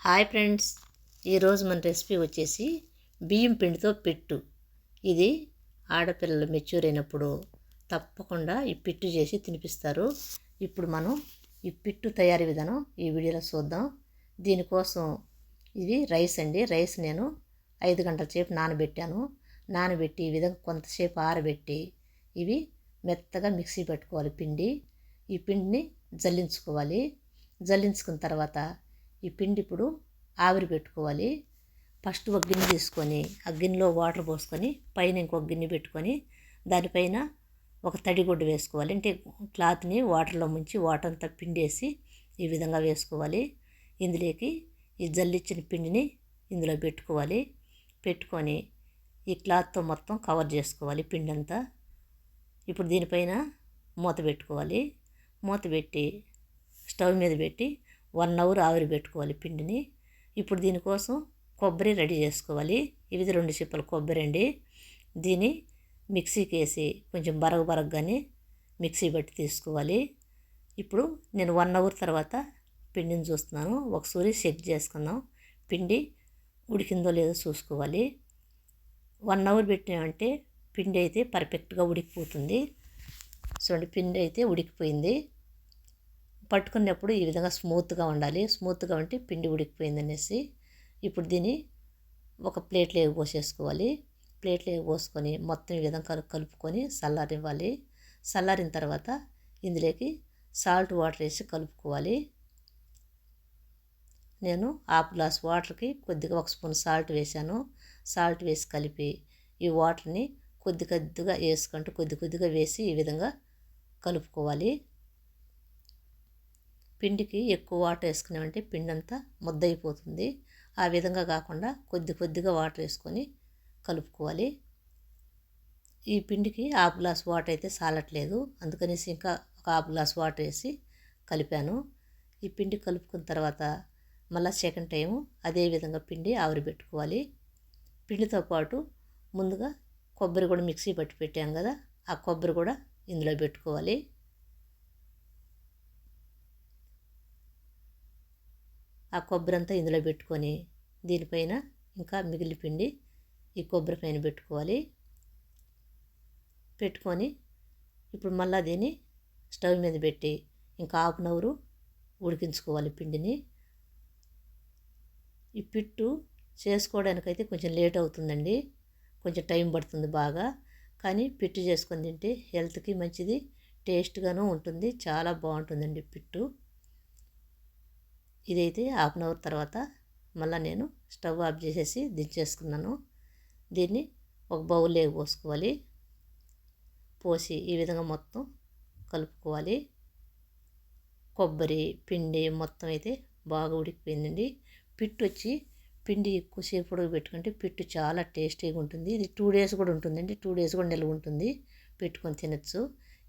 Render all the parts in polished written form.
Hi friends, ఈరోజు మన recipe వచ్చేసి బియ్యం పిండితో పిట్టు. ఇది ఆడపిల్లలు మెచ్యూర్ అయినప్పుడు తప్పకుండా ఈ పిట్టు చేసి తినిపిస్తారు. ఇప్పుడు మనం ఈ పిట్టు తయారీ విధానం ఈ వీడియోలో చూద్దాం. దీనికోసం ఇది రైస్ అండి. రైస్ నేను 5 గంటల సేపు నానబెట్టి ఈ విధంగా కొంతసేపు ఆరబెట్టి ఇవి మెత్తగా మిక్సీ పెట్టుకోవాలి. ఈ పిండిని జల్లించుకోవాలి. జల్లించుకున్న తర్వాత ఈ పిండి ఇప్పుడు ఆవిరి పెట్టుకోవాలి. ఫస్ట్ ఒక గిన్నె తీసుకొని ఆ గిన్నెలో వాటర్ పోసుకొని పైన ఇంకొక గిన్నె పెట్టుకొని దానిపైన ఒక తడిగుడ్డ వేసుకోవాలి. అంటే క్లాత్ని వాటర్లో ముంచి వాటర్ అంతా పిండేసి ఈ విధంగా వేసుకోవాలి. ఇందులోకి ఈ జల్లించిన పిండిని ఇందులో పెట్టుకొని ఈ క్లాత్తో మొత్తం కవర్ చేసుకోవాలి పిండి అంతా. ఇప్పుడు దీనిపైన మూత పెట్టుకోవాలి. మూత పెట్టి స్టవ్ మీద పెట్టి 1 అవర్ ఆవిరి పెట్టుకోవాలి పిండిని. ఇప్పుడు దీనికోసం కొబ్బరి రెడీ చేసుకోవాలి. ఇది 2 చిప్పల కొబ్బరి అండి. దీన్ని మిక్సీకి వేసి కొంచెం బరగగానే మిక్సీ బట్టి తీసుకోవాలి. ఇప్పుడు నేను 1 అవర్ తర్వాత పిండిని చూస్తున్నాను. ఒకసారి చెక్ చేసుకుందాం. పిండి ఉడికిందో లేదో చూసుకోవాలి. 1 అవర్ పెట్టినామంటే పిండి అయితే పర్ఫెక్ట్గా ఉడికిపోతుంది. చూడండి, పిండి అయితే ఉడికిపోయింది. పట్టుకున్నప్పుడు ఈ విధంగా స్మూత్గా ఉండాలి. స్మూత్గా ఉంటే పిండి ఉడికిపోయింది అనేసి. ఇప్పుడు దీన్ని ఒక ప్లేట్లోకి పోసేసుకోవాలి. ప్లేట్లోకి పోసుకొని మొత్తం ఈ విధంగా కలుపుకొని చల్లారివ్వాలి. చల్లారిన తర్వాత ఇందులోకి సాల్ట్ వాటర్ వేసి కలుపుకోవాలి. నేను 1/2 గ్లాస్ వాటర్కి కొద్దిగా 1 స్పూన్ సాల్ట్ వేసాను. సాల్ట్ వేసి కలిపి ఈ వాటర్ని కొద్దిగా వేసుకుంటూ కొద్దిగా వేసి ఈ విధంగా కలుపుకోవాలి. పిండికి ఎక్కువ వాటర్ వేసుకున్నామంటే పిండి అంతా ముద్ద అయిపోతుంది. ఆ విధంగా కాకుండా కొద్దిగా వాటర్ వేసుకొని కలుపుకోవాలి. ఈ పిండికి 1/2 గ్లాస్ వాటర్ అయితే చాలట్లేదు, అందుకనేసి ఇంకా ఒక 1/2 గ్లాస్ వాటర్ వేసి కలిపాను. ఈ పిండి కలుపుకున్న తర్వాత మళ్ళీ సెకండ్ టైం అదే విధంగా పిండి ఆవిరి పెట్టుకోవాలి. పిండితో పాటు ముందుగా కొబ్బరి కూడా మిక్సీ పట్టి పెట్టాం కదా, ఆ కొబ్బరి కూడా ఇందులో పెట్టుకోవాలి. ఆ కొబ్బరి అంతా ఇందులో పెట్టుకొని దీనిపైన ఇంకా మిగిలిన పిండి ఈ కొబ్బరి పైన పెట్టుకొని ఇప్పుడు మళ్ళీ దీన్ని స్టవ్ మీద పెట్టి ఇంకా 1/2 అవర్ ఉడికించుకోవాలి పిండిని. ఈ పిట్టు చేసుకోవడానికైతే కొంచెం లేట్ అవుతుందండి, కొంచెం టైం పడుతుంది బాగా. కానీ పిట్టు చేసుకొని తింటే హెల్త్కి మంచిది, టేస్ట్గాను ఉంటుంది, చాలా బాగుంటుందండి పిట్టు. ఇదైతే 1/2 అవర్ తర్వాత మళ్ళీ నేను స్టవ్ ఆఫ్ చేసేసి దించేసుకున్నాను. దీన్ని ఒక బౌల్లోకి పోసుకోవాలి. పోసి ఈ విధంగా మొత్తం కలుపుకోవాలి. కొబ్బరి పిండి మొత్తం అయితే బాగా ఉడికిపోయిందండి. పిండి ఎక్కువసేపు ఉడకబెట్టుకుంటే పిట్టు చాలా టేస్టీగా ఉంటుంది. ఇది 2 డేస్ కూడా ఉంటుందండి. 2 డేస్ కూడా నిల్వ ఉంటుంది, పెట్టుకొని తినచ్చు.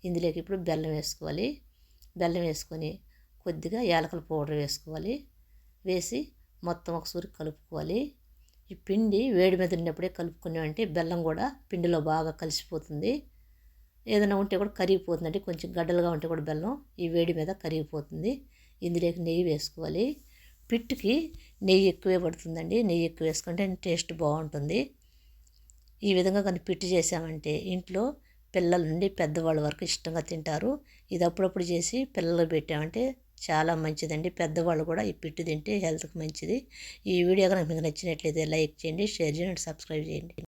ఇందులోకి ఇప్పుడు బెల్లం వేసుకోవాలి. బెల్లం వేసుకొని కొద్దిగా యాలకుల పౌడర్ వేసుకోవాలి. వేసి మొత్తం ఒకసారి కలుపుకోవాలి. ఈ పిండి వేడి మీద ఉన్నప్పుడే కలుపుకున్నామంటే బెల్లం కూడా పిండిలో బాగా కలిసిపోతుంది. ఏదైనా ఉంటే కూడా కరిగిపోతుందండి, కొంచెం గడ్డలుగా ఉంటే కూడా బెల్లం ఈ వేడి మీద కరిగిపోతుంది. ఇందులోకి నెయ్యి వేసుకోవాలి. పిట్టుకి నెయ్యి ఎక్కువే పడుతుందండి. నెయ్యి ఎక్కువ వేసుకుంటే టేస్ట్ బాగుంటుంది. ఈ విధంగా కానీ పిట్టు చేసామంటే ఇంట్లో పిల్లల నుండి పెద్దవాళ్ళ వరకు ఇష్టంగా తింటారు. ఇది అప్పుడప్పుడు చేసి పిల్లలకు పెట్టామంటే చాలా మంచిదండి. పెద్దవాళ్ళు కూడా ఈ పిట్టు తింటే హెల్త్కి మంచిది. ఈ వీడియో కనుక మీకు నచ్చినట్లయితే లైక్ చేయండి, షేర్ చేయండి, సబ్స్క్రైబ్ చేయండి.